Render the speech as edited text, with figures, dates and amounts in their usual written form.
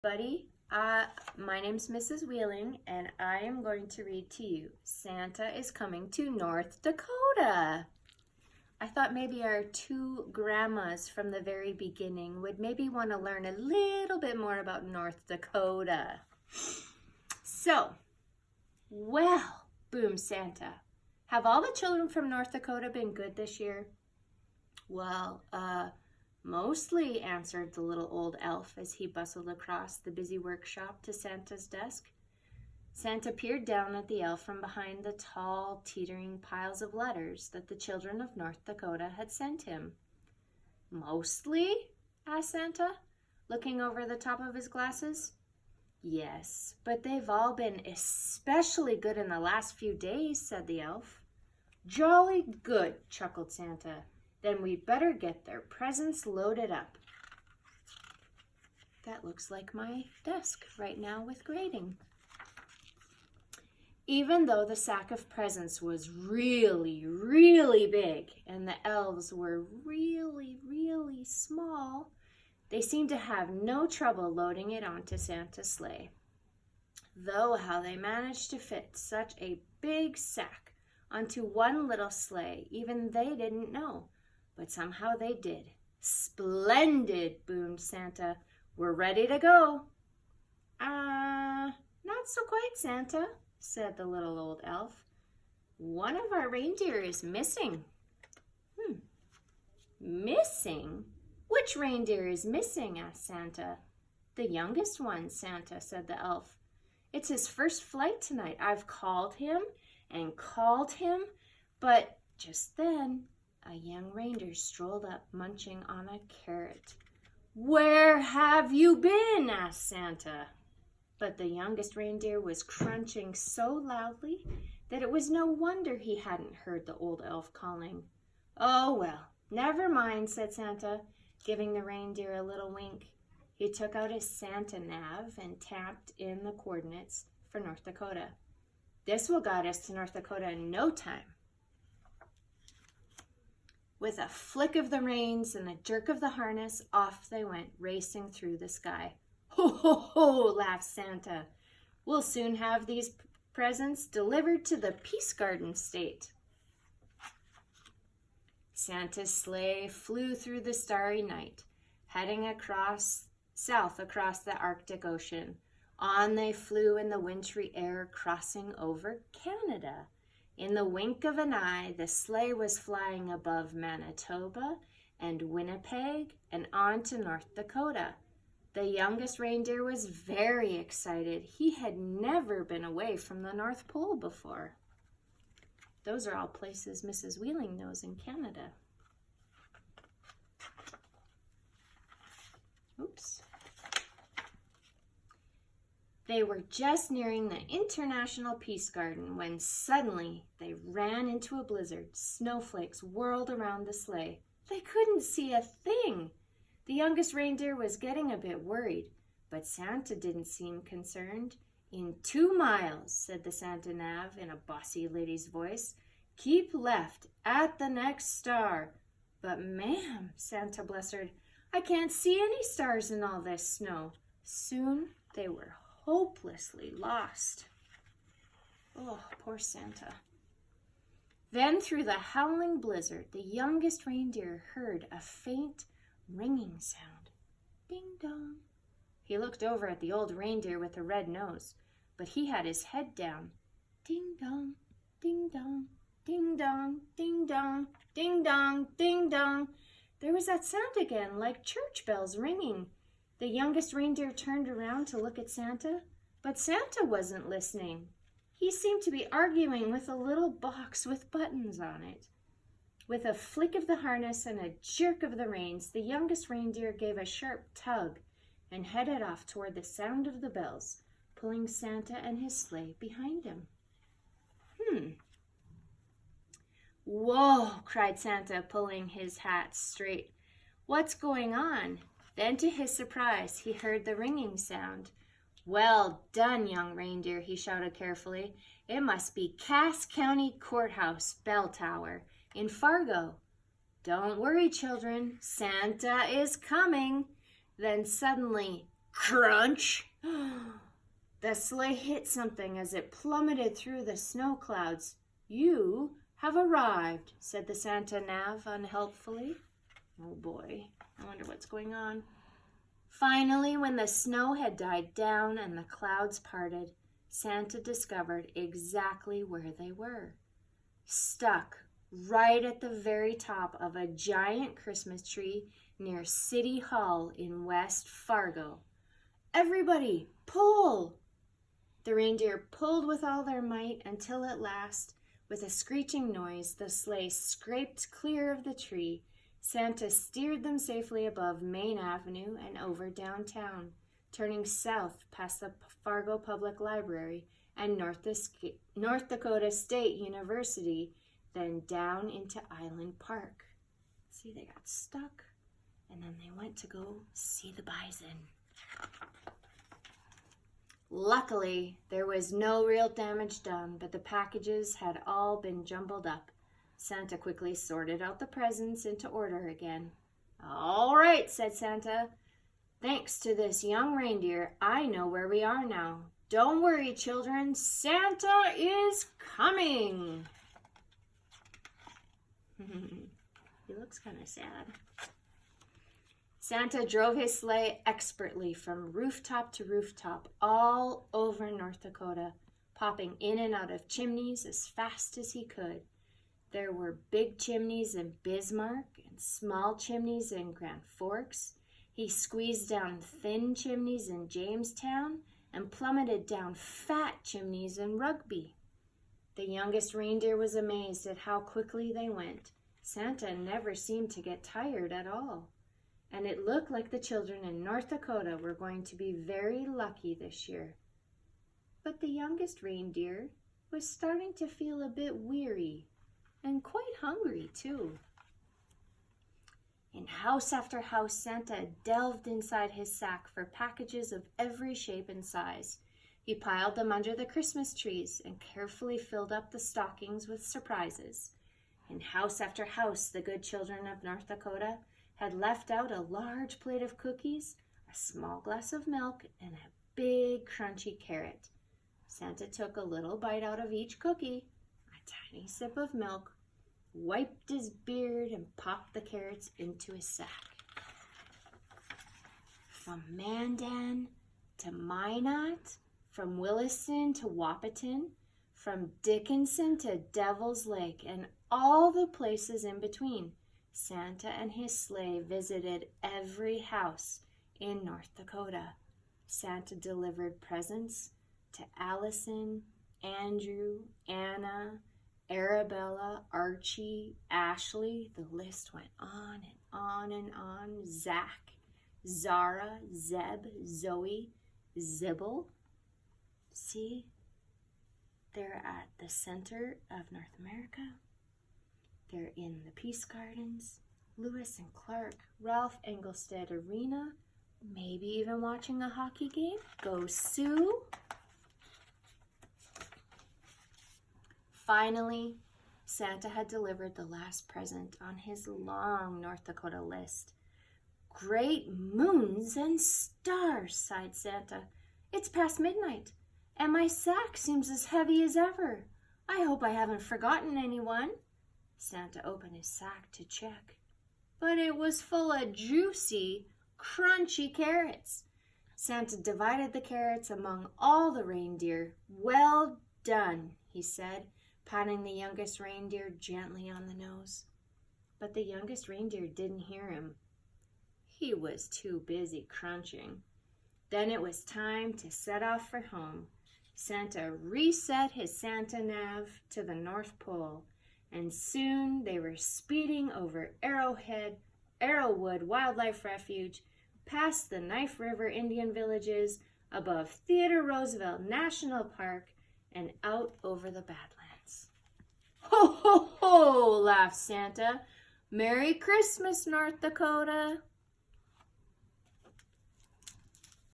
Buddy, my name's Mrs. Wheeling, and I am going to read to you Santa is Coming to North Dakota. I thought maybe our two grandmas from the very beginning would maybe want to learn a little bit more about North Dakota. So, well, boomed Santa, have all the children from North Dakota been good this year? Well, mostly, answered the little old elf as he bustled across the busy workshop to Santa's desk. Santa peered down at the elf from behind the tall, teetering piles of letters that the children of North Dakota had sent him. Mostly? Asked Santa, looking over the top of his glasses. Yes, but they've all been especially good in the last few days, said the elf. Jolly good, chuckled Santa. Then we'd better get their presents loaded up. That looks like my desk right now with grading. Even though the sack of presents was really, really big and the elves were really, really small, they seemed to have no trouble loading it onto Santa's sleigh. Though how they managed to fit such a big sack onto one little sleigh, even they didn't know. But somehow they did. Splendid, boomed Santa. We're ready to go. Not so quite, Santa, said the little old elf. One of our reindeer is missing. Missing? Which reindeer is missing? Asked Santa. The youngest one, Santa, said the elf. It's his first flight tonight. I've called him, but just then a young reindeer strolled up, munching on a carrot. Where have you been? Asked Santa. But the youngest reindeer was crunching so loudly that it was no wonder he hadn't heard the old elf calling. Oh, well, never mind, said Santa, giving the reindeer a little wink. He took out his Santa nav and tapped in the coordinates for North Dakota. This will guide us to North Dakota in no time. With a flick of the reins and a jerk of the harness, off they went, racing through the sky. Ho, ho, ho, laughed Santa. We'll soon have these presents delivered to the Peace Garden State. Santa's sleigh flew through the starry night, heading south across the Arctic Ocean. On they flew in the wintry air, crossing over Canada. In the wink of an eye, the sleigh was flying above Manitoba and Winnipeg and on to North Dakota. The youngest reindeer was very excited. He had never been away from the North Pole before. Those are all places Mrs. Wheeling knows in Canada. Oops. They were just nearing the International Peace Garden when suddenly they ran into a blizzard. Snowflakes whirled around the sleigh. They couldn't see a thing. The youngest reindeer was getting a bit worried, but Santa didn't seem concerned. In 2 miles, said the Santa nav in a bossy lady's voice. Keep left at the next star. But ma'am, Santa blustered, I can't see any stars in all this snow. Soon they were hopelessly lost. Oh, poor Santa. Then through the howling blizzard, the youngest reindeer heard a faint ringing sound. Ding dong. He looked over at the old reindeer with the red nose, but he had his head down. Ding dong, ding dong, ding dong, ding dong, ding dong, ding dong. There was that sound again, like church bells ringing. The youngest reindeer turned around to look at Santa, but Santa wasn't listening. He seemed to be arguing with a little box with buttons on it. With a flick of the harness and a jerk of the reins, the youngest reindeer gave a sharp tug and headed off toward the sound of the bells, pulling Santa and his sleigh behind him. Whoa, cried Santa, pulling his hat straight. What's going on? Then to his surprise, he heard the ringing sound. Well done, young reindeer, he shouted carefully. It must be Cass County Courthouse bell tower in Fargo. Don't worry, children, Santa is coming. Then suddenly, Crunch! The sleigh hit something as it plummeted through the snow clouds. "You have arrived," said the Santa Nav unhelpfully. Oh boy, I wonder what's going on. Finally, when the snow had died down and the clouds parted, Santa discovered exactly where they were. Stuck right at the very top of a giant Christmas tree near City Hall in West Fargo. "Everybody, pull!" The reindeer pulled with all their might until at last, with a screeching noise, the sleigh scraped clear of the tree. Santa steered them safely above Main Avenue and over downtown, turning south past the Fargo Public Library and North Dakota State University, then down into Island Park. See, they got stuck, and then they went to go see the bison. Luckily, there was no real damage done, but the packages had all been jumbled up. Santa quickly sorted out the presents into order again. "All right," said Santa. "Thanks to this young reindeer, I know where we are now. Don't worry, children. Santa is coming." He looks kind of sad. Santa drove his sleigh expertly from rooftop to rooftop all over North Dakota, popping in and out of chimneys as fast as he could. There were big chimneys in Bismarck and small chimneys in Grand Forks. He squeezed down thin chimneys in Jamestown and plummeted down fat chimneys in Rugby. The youngest reindeer was amazed at how quickly they went. Santa never seemed to get tired at all. And it looked like the children in North Dakota were going to be very lucky this year. But the youngest reindeer was starting to feel a bit weary and quite hungry too. In house after house, Santa delved inside his sack for packages of every shape and size. He piled them under the Christmas trees and carefully filled up the stockings with surprises. In house after house, the good children of North Dakota had left out a large plate of cookies, a small glass of milk, and a big crunchy carrot. Santa took a little bite out of each cookie, a tiny sip of milk, wiped his beard, and popped the carrots into his sack. From Mandan to Minot, from Williston to Wahpeton, from Dickinson to Devil's Lake, and all the places in between, Santa and his sleigh visited every house in North Dakota. Santa delivered presents to Allison, Andrew, Anna, Arabella, Archie, Ashley. The list went on and on and on. Zach, Zara, Zeb, Zoe, Zibble. See, they're at the center of North America. They're in the Peace Gardens, Lewis and Clark, Ralph Engelstad Arena, maybe even watching a hockey game. Go Sioux! Finally, Santa had delivered the last present on his long North Dakota list. "Great moons and stars," sighed Santa. "It's past midnight, and my sack seems as heavy as ever. I hope I haven't forgotten anyone." Santa opened his sack to check, but it was full of juicy, crunchy carrots. Santa divided the carrots among all the reindeer. "Well done," he said, patting the youngest reindeer gently on the nose. But the youngest reindeer didn't hear him. He was too busy crunching. Then it was time to set off for home. Santa reset his Santa Nav to the North Pole, and soon they were speeding over Arrowwood Wildlife Refuge, past the Knife River Indian villages, above Theodore Roosevelt National Park, and out over the Badlands. "Ho, ho, ho!" laughed Santa. "Merry Christmas, North Dakota!"